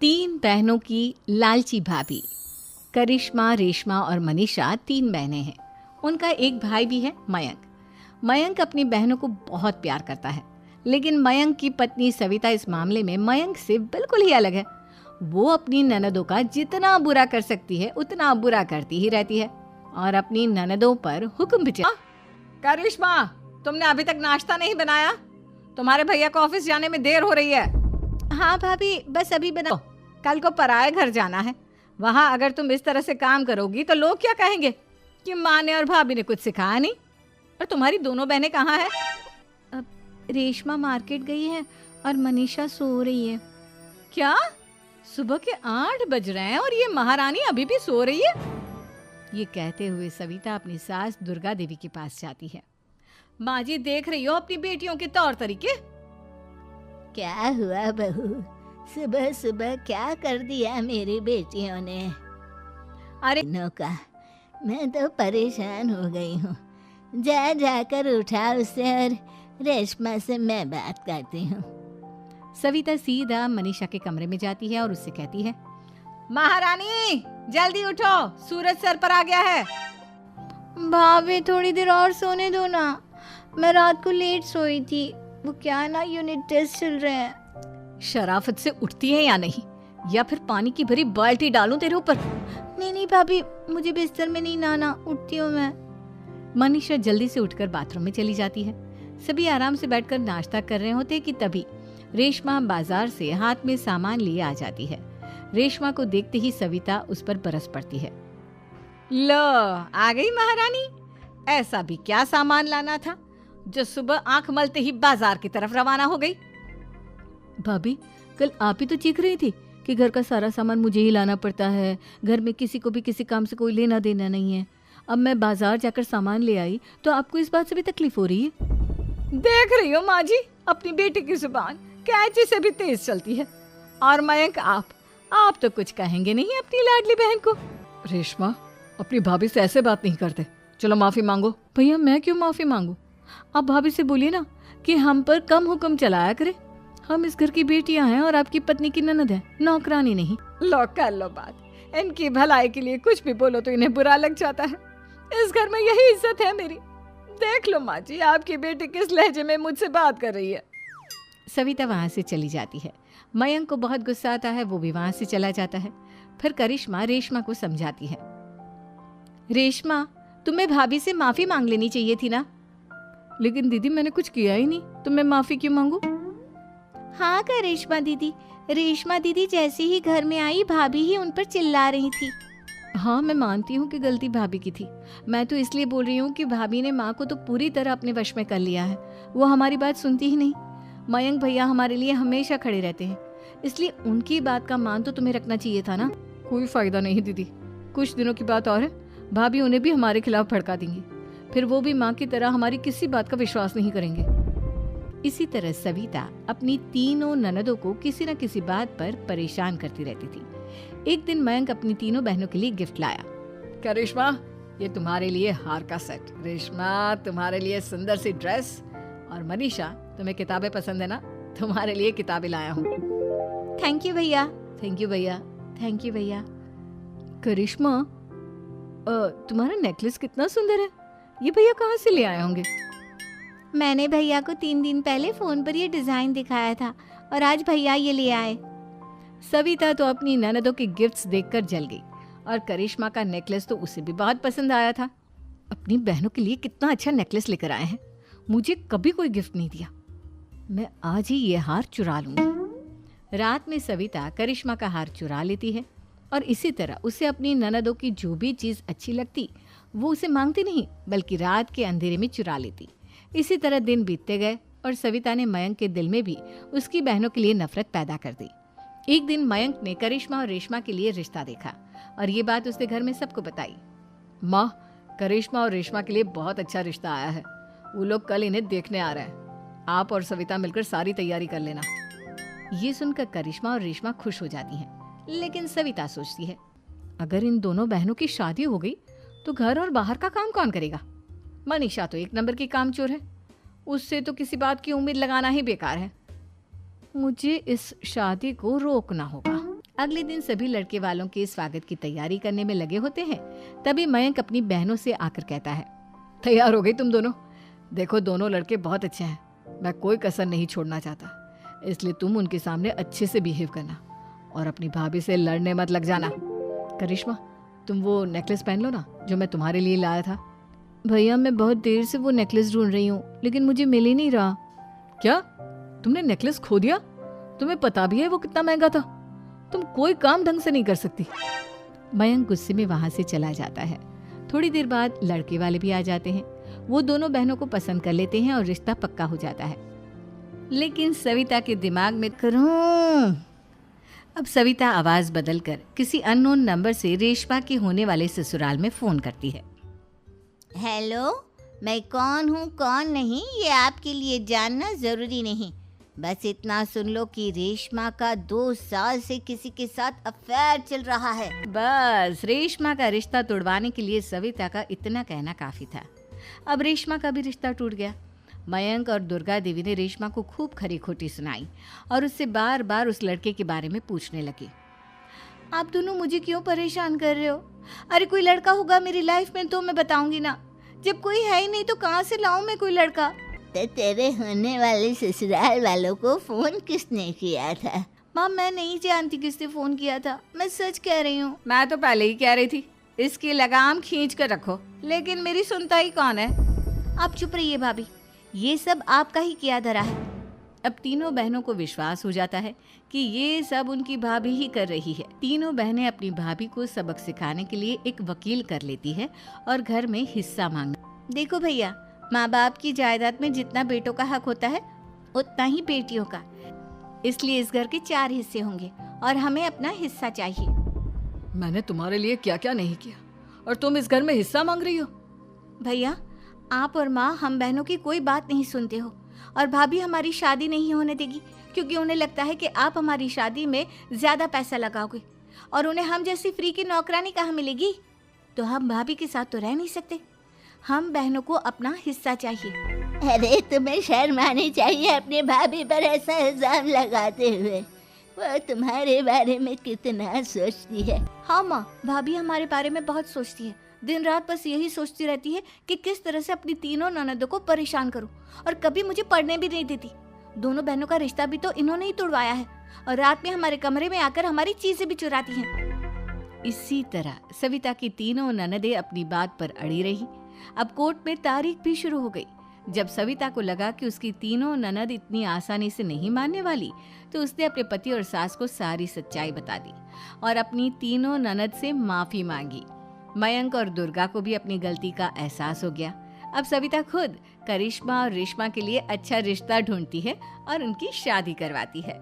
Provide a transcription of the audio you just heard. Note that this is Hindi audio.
तीन बहनों की लालची भाभी। करिश्मा, रेशमा और मनीषा तीन बहनें हैं। उनका एक भाई भी है, मयंक। मयंक अपनी बहनों को बहुत प्यार करता है, लेकिन मयंक की पत्नी सविता इस मामले में मयंक से बिल्कुल ही अलग है। वो अपनी ननदों का जितना बुरा कर सकती है उतना बुरा करती ही रहती है और अपनी ननदों पर हुक्म भी करिश्मा, तुमने अभी तक नाश्ता नहीं बनाया? तुम्हारे भैया को ऑफिस जाने में देर हो रही है। हाँ भाभी, बस अभी बना। कल को पराए घर जाना है। वहाँ अगर तुम इस तरह से काम करोगी तो लोग क्या कहेंगे कि माँ ने और भाभी ने कुछ सिखाया नहीं। और तुम्हारी दोनों बहनें कहाँ हैं? अब रेशमा मार्केट गई है और मनीषा सो रही है। क्या? सुबह के 8 बज रहे हैं और ये महारानी अभी भी सो रही है? ये कहते हुए सविता अपनी सास दुर्गा देवी के पास जाती है। माँ जी, देख रही हो अपनी बेटियों के तौर तरीके? क्या हुआ बहू, सुबह सुबह क्या कर दिया मेरी बेटियों ने? अरे का मैं तो परेशान हो गई हूँ। जा जाकर उठा उसे और रेशमा से मैं बात करती हूँ। सविता सीधा मनीषा के कमरे में जाती है और उससे कहती है, महारानी जल्दी उठो, सूरज सर पर आ गया है। भाभी थोड़ी देर और सोने दो ना, मैं रात को लेट सोई थी। वो क्या ना, यूनिट टेस्ट चल रहे हैं। शराफत से उठती है या नहीं, या फिर पानी की भरी बाल्टी डालूं तेरे ऊपर? नहीं भाभी, मुझे बिस्तर में नहीं नहाना, उठती हूँ मैं। मनीषा जल्दी से उठकर बाथरूम में चली जाती है। सभी आराम से बैठकर नाश्ता कर रहे होते कि तभी रेशमा बाजार से हाथ में सामान लिए आ जाती है। रेशमा को देखते ही सविता उस पर बरस पड़ती है। लो, आ गई महारानी। ऐसा भी क्या सामान लाना था जो सुबह आंख मलते ही बाजार की तरफ रवाना हो गई? भाभी, कल आप ही तो चीख रही थी कि घर का सारा सामान मुझे ही लाना पड़ता है, घर में किसी को भी किसी काम से कोई लेना देना नहीं है। अब मैं बाजार जाकर सामान ले आई तो आपको इस बात से भी तकलीफ हो रही है? देख रही हो माँ जी, अपनी बेटी की जुबान कैंची से भी तेज चलती है। और मयंक, आप तो कुछ कहेंगे नहीं अपनी लाडली बहन को? रेशमा, अपनी भाभी से ऐसे बात नहीं करते। चलो माफी मांगो। भैया, मैं क्यों माफी मांगू? आप भाभी से बोलिए ना कि हम पर कम हुक्म चलाया करे। हम इस घर की बेटियां हैं और आपकी पत्नी की ननद है, नौकरानी नहीं। लो कर लो बात। इनकी भलाई के लिए कुछ भी बोलो तो इन्हें बुरा लग जाता है। इस घर में यही इज्जत है मेरी। देख लो माँ जी, आपकी बेटी किस लहजे में मुझसे बात कर रही है। सविता वहां से चली जाती है। मयंक को बहुत गुस्सा आता है, वो भी वहां से चला जाता है। फिर करिश्मा रेशमा को समझाती है, रेशमा, तुम्हें भाभी से माफी मांग लेनी चाहिए थी ना। लेकिन दीदी, मैंने कुछ किया ही नहीं, तो मैं माफी क्यों मांगू? हाँ करिश्मा दीदी, रेशमा दीदी जैसे ही घर में आई भाभी ही उन पर चिल्ला रही थी। हाँ, मैं मानती हूँ कि गलती भाभी की थी। मैं तो इसलिए बोल रही हूँ कि भाभी ने माँ को तो पूरी तरह अपने वश में कर लिया है। वो हमारी बात सुनती ही नहीं। मयंक भैया हमारे लिए हमेशा खड़े रहते हैं, इसलिए उनकी बात का मान तो तुम्हें रखना चाहिए था ना। कोई फायदा नहीं दीदी, कुछ दिनों की बात और है, भाभी उन्हें भी हमारे खिलाफ भड़का देंगी। फिर वो भी माँ की तरह हमारी किसी बात का विश्वास नहीं करेंगे। इसी तरह सविता अपनी तीनों ननदों को किसी न किसी बात पर परेशान करती रहती थी। एक दिन मयंक अपनी तीनों बहनों के लिए गिफ्ट लाया। करिश्मा, ये तुम्हारे लिए हार का सेट। रेशमा, तुम्हारे लिए सुंदर सी ड्रेस। और मनीषा, तुम्हें किताबें पसंद है ना, तुम्हारे लिए किताबें लाया हूँ। थैंक यू भैया। थैंक यू भैया। थैंक यू भैया। करिश्मा, तुम्हारा नेकलेस कितना सुंदर है। ये भैया कहाँ से ले आए होंगे? मैंने भैया को 3 दिन पहले फोन पर ये डिजाइन दिखाया था और आज भैया ये ले आए। सविता तो अपनी ननदों के गिफ्ट्स देखकर जल गई और करिश्मा का नेकलेस तो उसे भी बहुत पसंद आया था। अपनी बहनों के लिए कितना अच्छा नेकलेस लेकर आए हैं, मुझे कभी कोई गिफ्ट नहीं दिया। मैं आज ही ये हार चुरा लूंगी। रात में सविता करिश्मा का हार चुरा लेती है और इसी तरह उसे अपनी ननदों की जो भी चीज़ अच्छी लगती वो उसे मांगती नहीं, बल्कि रात के अंधेरे में चुरा लेती। इसी तरह दिन बीतते गए और सविता ने मयंक के दिल में भी उसकी बहनों के लिए नफरत पैदा कर दी। एक दिन मयंक ने करिश्मा और रेशमा के लिए रिश्ता देखा और ये बात उसने घर में सबको बताई। माँ, करिश्मा और रेशमा के लिए बहुत अच्छा रिश्ता आया है। वो लोग कल इन्हें देखने आ रहे हैं। आप और सविता मिलकर सारी तैयारी कर लेना। ये सुनकर करिश्मा और रेशमा खुश हो जाती हैं, लेकिन सविता सोचती है, अगर इन दोनों बहनों की शादी हो गई तो घर और बाहर का काम कौन करेगा? मनीषा तो 1 नंबर की कामचोर है, उससे तो किसी बात की उम्मीद लगाना ही बेकार है। मुझे इस शादी को रोकना होगा। अगले दिन सभी लड़के वालों के स्वागत की तैयारी करने में लगे होते हैं। तभी मयंक अपनी बहनों से आकर कहता है, तैयार हो गई तुम दोनों? देखो दोनों लड़के बहुत अच्छे हैं, मैं कोई कसर नहीं छोड़ना चाहता, इसलिए तुम उनके सामने अच्छे से बिहेव करना और अपनी भाभी से लड़ने मत लग जाना। करिश्मा, तुम वो नेकलेस पहन लो ना जो मैं तुम्हारे लिए लाया था। भैया मैं बहुत देर से वो नेकलेस ढूंढ रही हूँ, लेकिन मुझे मिल ही नहीं रहा। क्या तुमने नेकलेस खो दिया? तुम्हें पता भी है वो कितना महंगा था? तुम कोई काम ढंग से नहीं कर सकती। मयंक गुस्से में वहां से चला जाता है। थोड़ी देर बाद लड़के वाले भी आ जाते हैं। वो दोनों बहनों को पसंद कर लेते हैं और रिश्ता पक्का हो जाता है। लेकिन सविता के दिमाग में करूं। अब सविता आवाज बदलकर किसी अननोन नंबर से रेशमा के होने वाले ससुराल में फोन करती है। हेलो, मैं कौन हूँ कौन नहीं ये आपके लिए जानना ज़रूरी नहीं। बस इतना सुन लो कि रेशमा का 2 साल से किसी के साथ अफेयर चल रहा है। बस रेशमा का रिश्ता तोड़वाने के लिए सविता का इतना कहना काफी था। अब रेशमा का भी रिश्ता टूट गया। मयंक और दुर्गा देवी ने रेशमा को खूब खरी खोटी सुनाई और उससे बार बार उस लड़के के बारे में पूछने लगी। आप दोनों मुझे क्यों परेशान कर रहे हो? अरे कोई लड़का होगा मेरी लाइफ में तो मैं बताऊंगी ना। जब कोई है ही नहीं तो कहाँ से लाऊं मैं कोई लड़का? तो तेरे होने वाले ससुराल वालों को फोन किसने किया था? माँ मैं नहीं जानती किसने फोन किया था, मैं सच कह रही हूँ। मैं तो पहले ही कह रही थी इसकी लगाम खींच कर रखो, लेकिन मेरी सुनता ही कौन है। आप चुप रहिए भाभी, ये सब आपका ही किया धरा है। अब तीनों बहनों को विश्वास हो जाता है कि ये सब उनकी भाभी ही कर रही है। तीनों बहनें अपनी भाभी को सबक सिखाने के लिए एक वकील कर लेती है और घर में हिस्सा मांगना। देखो भैया, माँ बाप की जायदाद में जितना बेटों का हक होता है उतना ही बेटियों का, इसलिए इस घर के 4 हिस्से होंगे और हमें अपना हिस्सा चाहिए। मैंने तुम्हारे लिए क्या क्या नहीं किया और तुम इस घर में हिस्सा मांग रही हो? भैया, आप और माँ हम बहनों की कोई बात नहीं सुनते हो और भाभी हमारी शादी नहीं होने देगी क्योंकि उन्हें लगता है कि आप हमारी शादी में ज्यादा पैसा लगाओगे और उन्हें हम जैसी फ्री की नौकरानी कहाँ मिलेगी। तो हम भाभी के साथ तो रह नहीं सकते, हम बहनों को अपना हिस्सा चाहिए। अरे तुम्हें शर्म आनी चाहिए अपने भाभी पर ऐसा इल्जाम लगाते हुए। वो तुम्हारे बारे में कितना सोचती है। हाँ माँ, भाभी हमारे बारे में बहुत सोचती है। दिन रात बस यही सोचती रहती है कि किस तरह से अपनी तीनों ननदों को परेशान करूं और कभी मुझे पढ़ने भी नहीं देती। दोनों बहनों का रिश्ता भी तो इन्होंने ही तोड़वाया है और रात में हमारे कमरे में आकर हमारी चीजें भी चुराती हैं। इसी तरह सविता की तीनों ननदें अपनी बात पर अड़ी रही। अब कोर्ट में तारीख भी शुरू हो गई। जब सविता को लगा कि उसकी तीनों ननद इतनी आसानी से नहीं मानने वाली, तो उसने अपने पति और सास को सारी सच्चाई बता दी और अपनी तीनों ननद से माफी मांगी। मयंक और दुर्गा को भी अपनी गलती का एहसास हो गया। अब सविता खुद करिश्मा और रेशमा के लिए अच्छा रिश्ता ढूंढती है और उनकी शादी करवाती है।